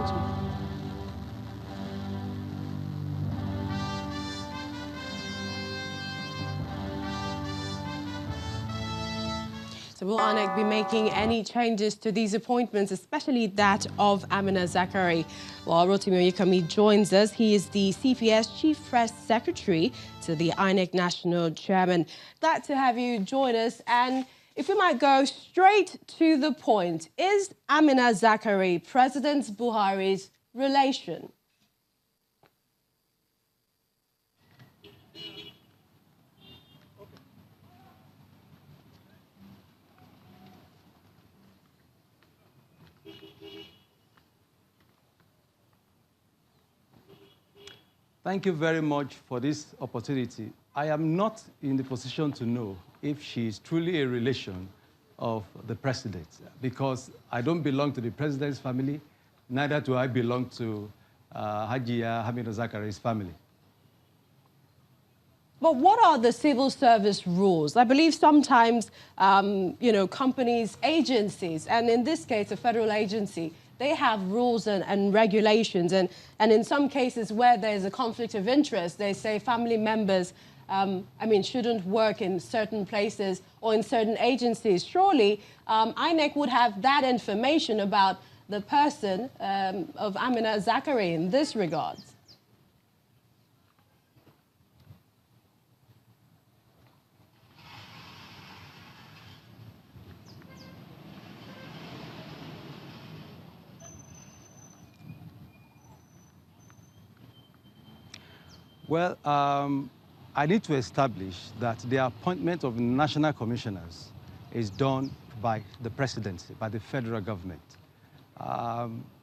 Rotimi. So will INEC be making any changes to these appointments, especially that of Amina Zakari? Well, Rotimi Oyekanmi joins us. He is the CPS Chief Press Secretary to the INEC National Chairman. Glad to have you join us. And if we might go straight to the point, is Amina Zakari President Buhari's relation? Thank you very much for this opportunity. I am not in the position to know if she is truly a relation of the president, because I don't belong to the president's family, neither do I belong to Hajiya Amina Zakari's family. But what are the civil service rules? I believe sometimes, companies, agencies, and in this case, a federal agency, they have rules and regulations. And in some cases where there's a conflict of interest, they say family members, shouldn't work in certain places or in certain agencies. Surely, INEC would have that information about the person of Amina Zakari in this regard. Well, I need to establish that the appointment of national commissioners is done by the presidency, by the federal government.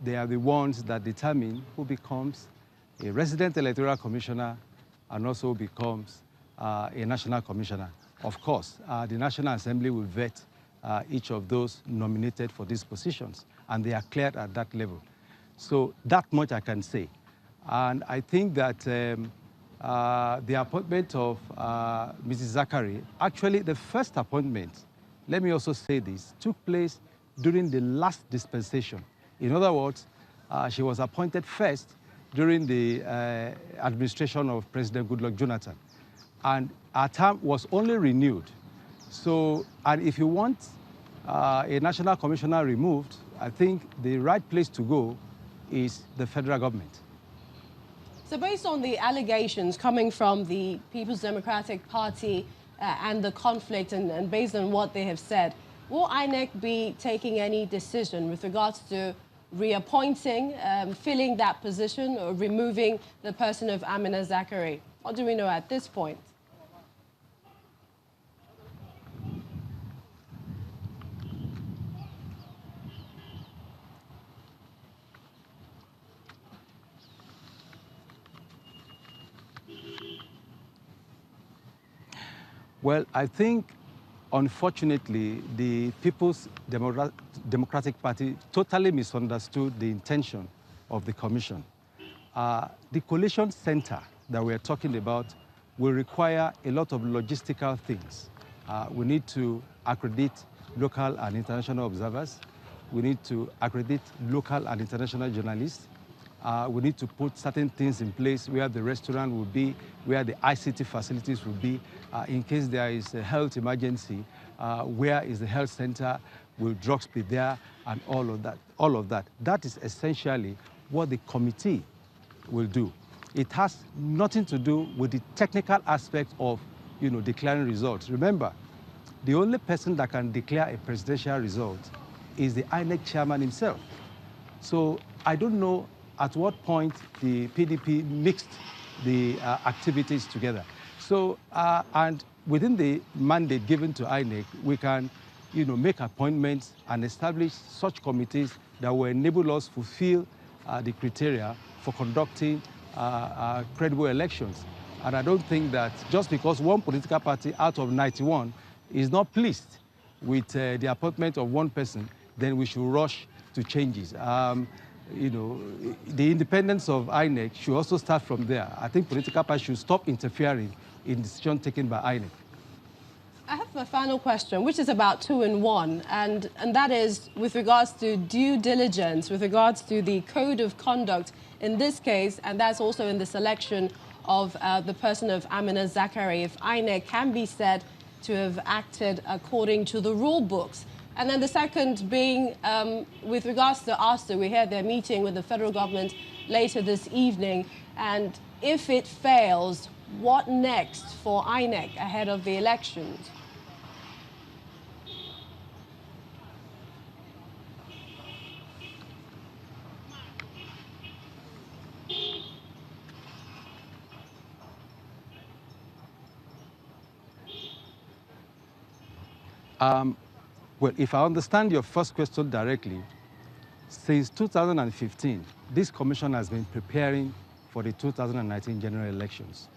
They are the ones that determine who becomes a resident electoral commissioner and also becomes a national commissioner. Of course, the National Assembly will vet each of those nominated for these positions, and they are cleared at that level. So that much I can say. And I think that the appointment of Mrs. Zakari, actually the first appointment, let me also say this, took place during the last dispensation. In other words, she was appointed first during the administration of President Goodluck Jonathan. And her term was only renewed. So, and if you want a national commissioner removed, I think the right place to go is the federal government. So based on the allegations coming from the People's Democratic Party and the conflict and based on what they have said, will INEC be taking any decision with regards to reappointing, filling that position or removing the person of Amina Zakari? What do we know at this point? Well, I think, unfortunately, the People's Democratic Party totally misunderstood the intention of the commission. The coalition center that we're talking about will require a lot of logistical things. We need to accredit local and international observers. We need to accredit local and international journalists. We need to put certain things in place where the restaurant will be, where the ICT facilities will be, in case there is a health emergency, where is the health center, will drugs be there, and all of that. That is essentially what the committee will do. It has nothing to do with the technical aspect of, declaring results. Remember, the only person that can declare a presidential result is the INEC chairman himself. So I don't know at what point the PDP mixed the activities together. So, and within the mandate given to INEC, we can, make appointments and establish such committees that will enable us to fulfill the criteria for conducting credible elections. And I don't think that just because one political party out of 91 is not pleased with the appointment of one person, then we should rush to changes. The independence of INEC should also start from there. I think political parties should stop interfering in decisions taken by INEC. I have a final question, which is about 2 in 1, and that is with regards to due diligence, with regards to the code of conduct in this case, and that's also in the selection of the person of Amina Zakari, if INEC can be said to have acted according to the rule books. And then the second being, with regards to ASUU, we heard they're meeting with the federal government later this evening, and if it fails, what next for INEC ahead of the elections? Well, if I understand your first question directly, since 2015, this commission has been preparing for the 2019 general elections.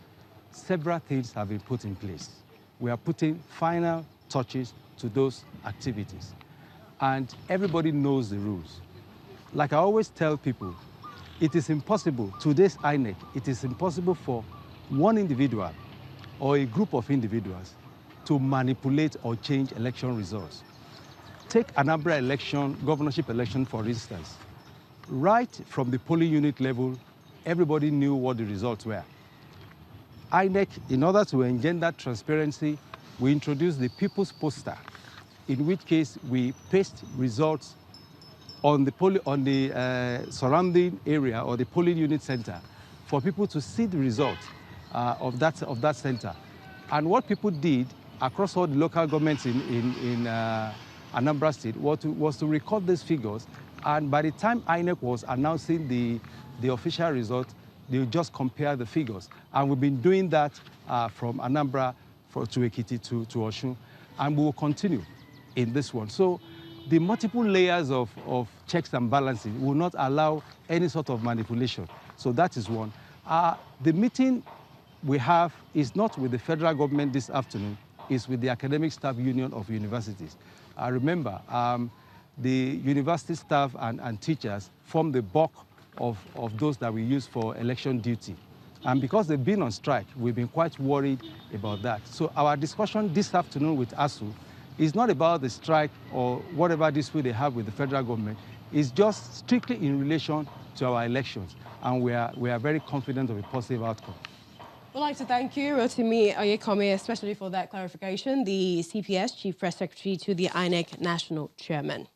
Several things have been put in place. We are putting final touches to those activities. And everybody knows the rules. Like I always tell people, it is impossible, today's INEC, it is impossible for one individual or a group of individuals to manipulate or change election results. Take Anambra election, governorship election, for instance. Right from the polling unit level, everybody knew what the results were. INEC, in order to engender transparency, we introduced the People's Poster, in which case we paste results on the surrounding area or the polling unit center for people to see the results of that center. And what people did across all the local governments in Anambra State was to record these figures, and by the time INEC was announcing the official result, they would just compare the figures. And we've been doing that from Anambra to Ekiti to Osun, and we will continue in this one. So the multiple layers of checks and balances will not allow any sort of manipulation. So that is one. The meeting we have is not with the federal government this afternoon, it's with the Academic Staff Union of Universities. Remember, the university staff and teachers form the bulk of those that we use for election duty. And because they've been on strike, we've been quite worried about that. So our discussion this afternoon with ASUU is not about the strike or whatever dispute they have with the federal government. It's just strictly in relation to our elections. And we are very confident of a positive outcome. We'd like to thank you, Rotimi Oyekanmi, especially for that clarification, the CPS, Chief Press Secretary to the INEC National Chairman.